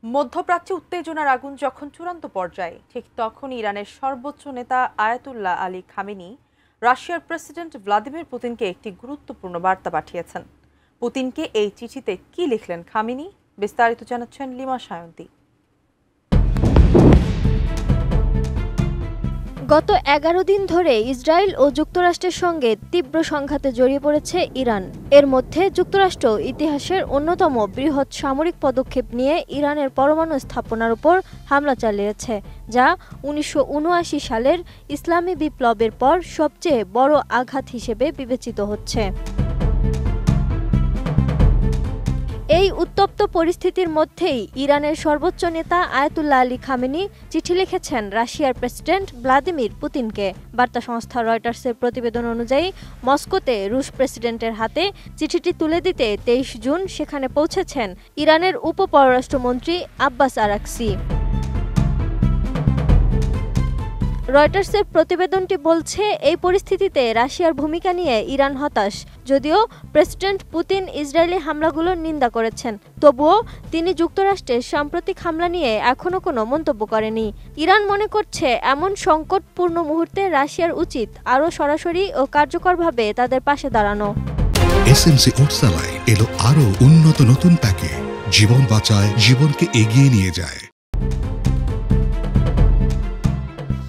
মধ্যপ্রাচ্যে উত্তেজনার আগুন যখন চূড়ান্ত পর্যায়ে, ঠিক তখন ইরানের সর্বোচ্চ নেতা আয়াতুল্লাহ আলী খামেনি রাশিয়ার প্রেসিডেন্ট ভ্লাদিমির পুতিনকে একটি গুরুত্বপূর্ণ বার্তা পাঠিয়েছেন। পুতিনকে এই চিঠিতে কি লিখলেন খামেনি, বিস্তারিত জানাচ্ছেন লিমা সায়ন্তী। গত 11 দিন ধরে ইসরায়েল ও যুক্তরাষ্ট্রের সঙ্গে তীব্র সংঘাতে জড়িয়ে পড়েছে ইরান। এর মধ্যে যুক্তরাষ্ট্র ইতিহাসের অন্যতম বৃহৎ সামরিক পদক্ষেপ নিয়ে ইরানের পরমাণু স্থাপনার উপর হামলা চালিয়েছে, যা 1979 সালের ইসলামী বিপ্লবের পর সবচেয়ে বড় আঘাত হিসেবে বিবেচিত হচ্ছে। এই উত্তপ্ত পরিস্থিতির মধ্যেই ইরানের সর্বোচ্চ নেতা আয়াতুল্লাহ আলী খামেনি চিঠি লিখেছেন রাশিয়ার প্রেসিডেন্ট ভ্লাদিমির পুতিনকে। বার্তা সংস্থা রয়টার্সের প্রতিবেদন অনুযায়ী মস্কোতে রুশ প্রেসিডেন্টের হাতে চিঠিটি তুলে দিতে 23 জুন সেখানে পৌঁছেছেন ইরানের উপ-পররাষ্ট্রমন্ত্রী আব্বাস আরাকচি। রয়টার্সের প্রতিবেদনটি বলছে, এই পরিস্থিতিতে রাশিয়ার ভূমিকা নিয়ে ইরান হতাশ। যদিও প্রেসিডেন্ট পুতিন ইসরায়েলি হামলাগুলোর নিন্দা করেছেন, তবুও তিনি যুক্তরাষ্ট্রের সাম্প্রতিক হামলা নিয়ে এখনও কোনো মন্তব্য করেনি। ইরান মনে করছে, এমন সংকটপূর্ণ মুহূর্তে রাশিয়ার উচিত আরও সরাসরি ও কার্যকরভাবে তাদের পাশে দাঁড়ানো। এসএমসি ওটসালাই এলো আরও উন্নত নতুন প্যাকে, জীবন বাঁচায়, জীবনকে এগিয়ে নিয়ে যায়।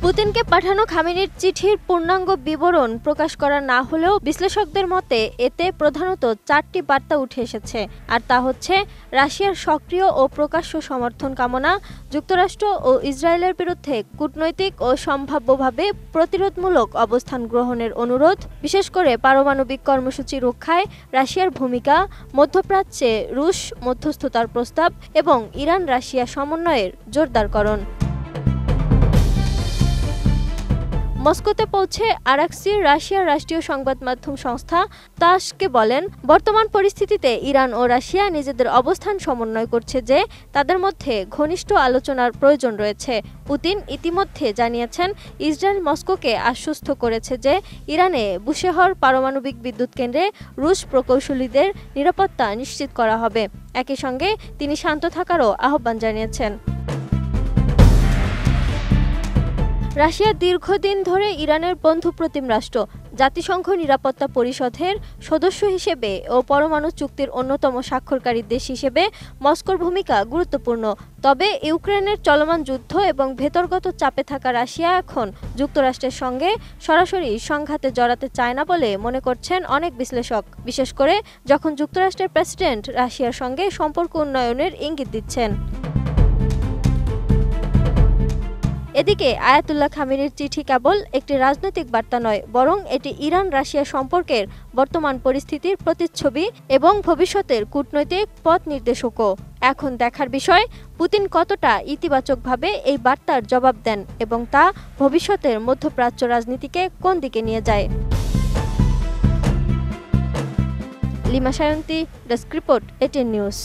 পুতিনকে পাঠানো খামেনির চিঠির পূর্ণাঙ্গ বিবরণ প্রকাশ করা না হলেও বিশ্লেষকদের মতে এতে প্রধানত 4টি বার্তা উঠে এসেছে। আর তা হচ্ছে রাশিয়ার সক্রিয় ও প্রকাশ্য সমর্থন কামনা, যুক্তরাষ্ট্র ও ইসরায়েলের বিরুদ্ধে কূটনৈতিক ও সম্ভাব্যভাবে প্রতিরোধমূলক অবস্থান গ্রহণের অনুরোধ, বিশেষ করে পারমাণবিক কর্মসূচি রক্ষায় রাশিয়ার ভূমিকা, মধ্যপ্রাচ্যে রুশ মধ্যস্থতার প্রস্তাব এবং ইরান রাশিয়া সমন্বয়ের জোরদারকরণ। মস্কোতে পৌঁছে আরাকচি রাশিয়ার রাষ্ট্রীয় সংবাদ মাধ্যম সংস্থা তাসকে বলেন, বর্তমান পরিস্থিতিতে ইরান ও রাশিয়া নিজেদের অবস্থান সমন্বয় করছে যে তাদের মধ্যে ঘনিষ্ঠ আলোচনার প্রয়োজন রয়েছে। পুতিন ইতিমধ্যে জানিয়েছেন, ইসরায়েল মস্কোকে আশ্বস্ত করেছে যে ইরানে বুশেহর পারমাণবিক বিদ্যুৎ কেন্দ্রে রুশ প্রকৌশলীদের নিরাপত্তা নিশ্চিত করা হবে। একই সঙ্গে তিনি শান্ত থাকারও আহ্বান জানিয়েছেন। রাশিয়া দীর্ঘদিন ধরে ইরানের বন্ধুপ্রতিম রাষ্ট্র। জাতিসংঘ নিরাপত্তা পরিষদের সদস্য হিসেবে ও পরমাণু চুক্তির অন্যতম স্বাক্ষরকারী দেশ হিসেবে মস্কোর ভূমিকা গুরুত্বপূর্ণ। তবে ইউক্রেনের চলমান যুদ্ধ এবং ভেতরগত চাপে থাকা রাশিয়া এখন যুক্তরাষ্ট্রের সঙ্গে সরাসরি সংঘাতে জড়াতে চায় না বলে মনে করছেন অনেক বিশ্লেষক, বিশেষ করে যখন যুক্তরাষ্ট্রের প্রেসিডেন্ট রাশিয়ার সঙ্গে সম্পর্ক উন্নয়নের ইঙ্গিত দিচ্ছেন। এদিকে আয়াতুল্লাহ খামেনির চিঠি কেবল একটি রাজনৈতিক বার্তা নয়, বরং এটি ইরান রাশিয়া সম্পর্কের বর্তমান পরিস্থিতির প্রতিচ্ছবি এবং ভবিষ্যতের কূটনৈতিক পথ নির্দেশকও। এখন দেখার বিষয়, পুতিন কতটা ইতিবাচকভাবে এই বার্তার জবাব দেন এবং তা ভবিষ্যতের মধ্যপ্রাচ্য রাজনীতিকে কোন দিকে নিয়ে যায়। Lima Sayanti, desk report, ATN news.